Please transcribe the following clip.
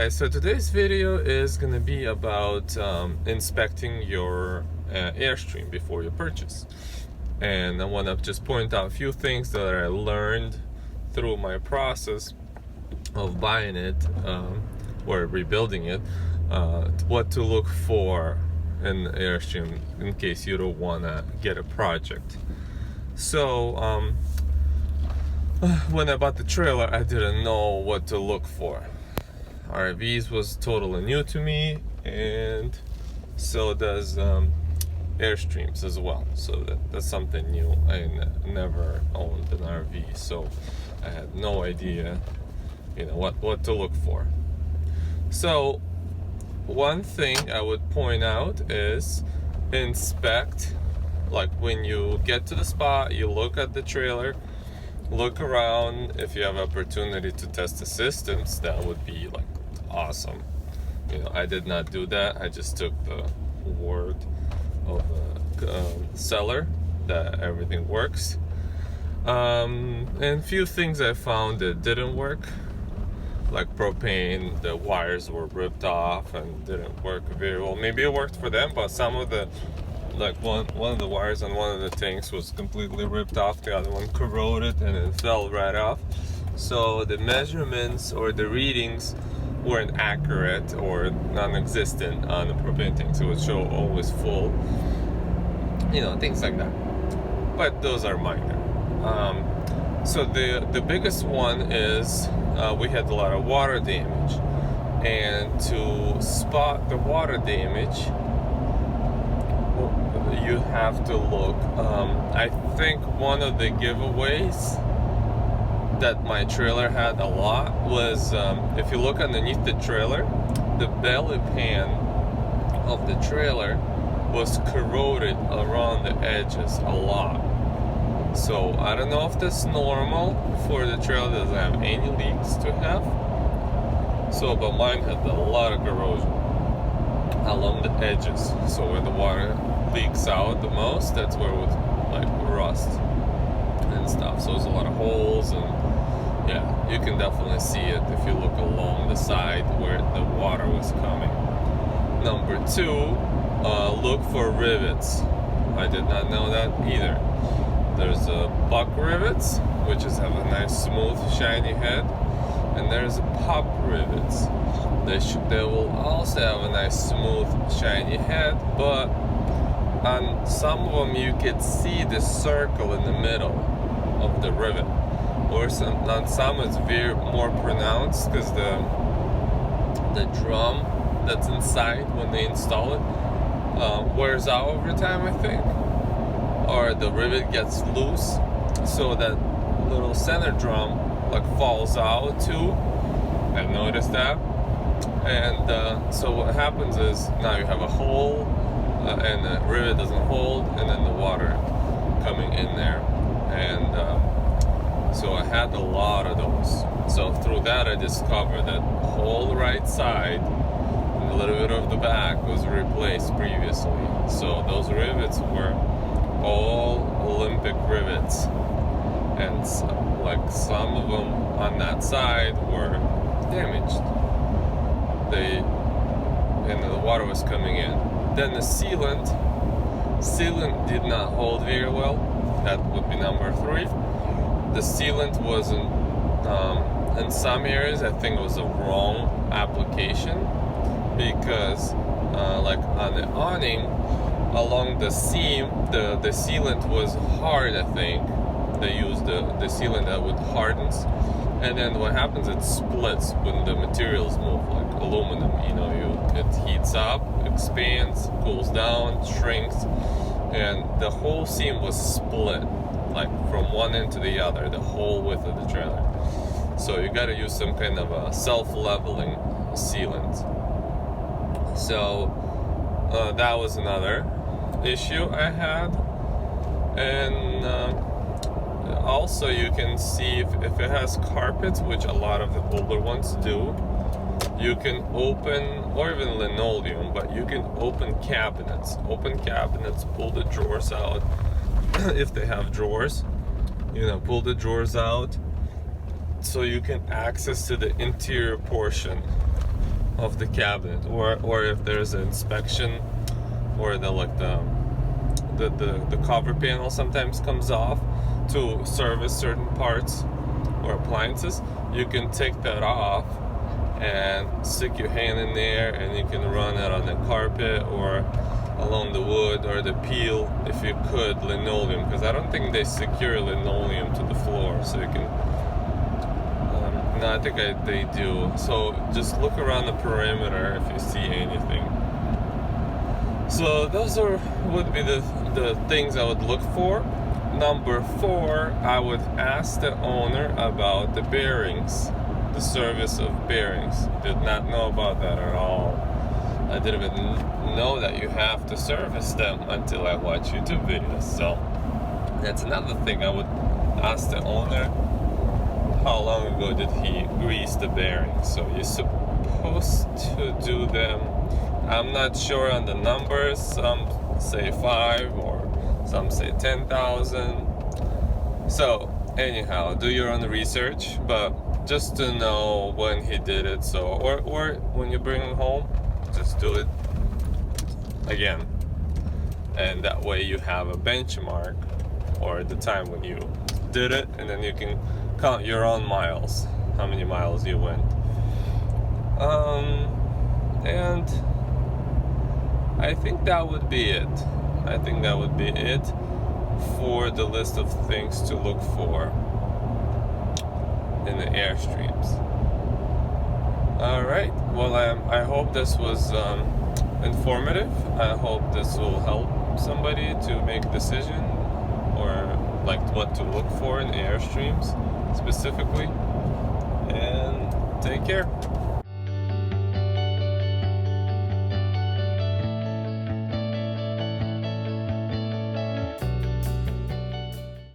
Alright, so today's video is going to be about inspecting your Airstream before you purchase. And I want to just point out a few things that I learned through my process of buying it or rebuilding it, what to look for in Airstream in case you don't want to get a project. So when I bought the trailer, I didn't know what to look for. RVs was totally new to me, and so does Airstreams as well. So that's something new. I never owned an RV, so I had no idea, what to look for. So one thing I would point out is inspect. Like when you get to the spot, you look at the trailer, look around. If you have opportunity to test the systems, that would be like awesome. I did not do that. I just took the word of the seller that everything works. And few things I found that didn't work, like propane, the wires were ripped off and didn't work very well. Maybe it worked for them, but some of the, like one of the wires on one of the tanks was completely ripped off, the other one corroded and it fell right off. So the measurements or the readings weren't accurate or non-existent on the propane tanks. It would show always full, things like that. But those are minor. So the biggest one is we had a lot of water damage, and to spot the water damage, you have to look. I think one of the giveaways that my trailer had a lot was if you look underneath the trailer, the belly pan of the trailer was corroded around the edges a lot. So I don't know if that's normal for the trailer that doesn't have any leaks to have. So, but mine had a lot of corrosion along the edges. So where the water leaks out the most, that's where it would like rust and stuff. So there's a lot of holes, and yeah, you can definitely see it if you look along the side where the water was coming. Number two, look for rivets. I did not know that either. There's buck rivets, which have a nice smooth shiny head, and there's pop rivets. They will also have a nice smooth shiny head, but on some of them you could see the circle in the middle of the rivet, or on some it's very more pronounced because the drum that's inside when they install it wears out over time, I think, or the rivet gets loose, so that little center drum like falls out too. I've noticed that. And so what happens is now you have a hole and the rivet doesn't hold, and then the water coming in there. And so I had a lot of those. So through that I discovered that whole right side and a little bit of the back was replaced previously. So those rivets were all Olympic rivets, and like some of them on that side were damaged. And the water was coming in. Then the sealant did not hold very well. That would be number three. The sealant wasn't, in some areas I think it was a wrong application, because like on the awning along the seam, the sealant was hard. I think they used the sealant that would hardens, and then what happens, it splits when the materials move, like aluminum. It heats up, expands, cools down, shrinks, and the whole seam was split, like from one end to the other, the whole width of the trailer. So you got to use some kind of a self-leveling sealant. So that was another issue I had. And also you can see if it has carpets, which a lot of the older ones do, you can open, or even linoleum, but you can open cabinets, pull the drawers out if they have drawers, pull the drawers out so you can access to the interior portion of the cabinet, or if there's an inspection, or the cover panel sometimes comes off to service certain parts or appliances, you can take that off and stick your hand in there, and you can run it on the carpet or along the wood or the peel, if you could, linoleum, because I don't think they secure linoleum to the floor, so you can no, I think they do. So just look around the perimeter if you see anything. So those would be the things I would look for. Number 4, I would ask the owner about the bearings, the service of bearings. Did not know about that at all. I didn't even know that you have to service them until I watch YouTube videos. So that's another thing I would ask the owner. How long ago did he grease the bearings? So you're supposed to do them. I'm not sure on the numbers. Some say 5 or some say 10,000. So anyhow, do your own research, but just to know when he did it. So or when you bring him home, just do it again, and that way you have a benchmark or the time when you did it, and then you can count your own miles, how many miles you went. And I think that would be it. I think that would be it for the list of things to look for in the Airstreams. Alright, well I hope this was informative. I hope this will help somebody to make a decision, or like what to look for in Airstreams specifically. And take care.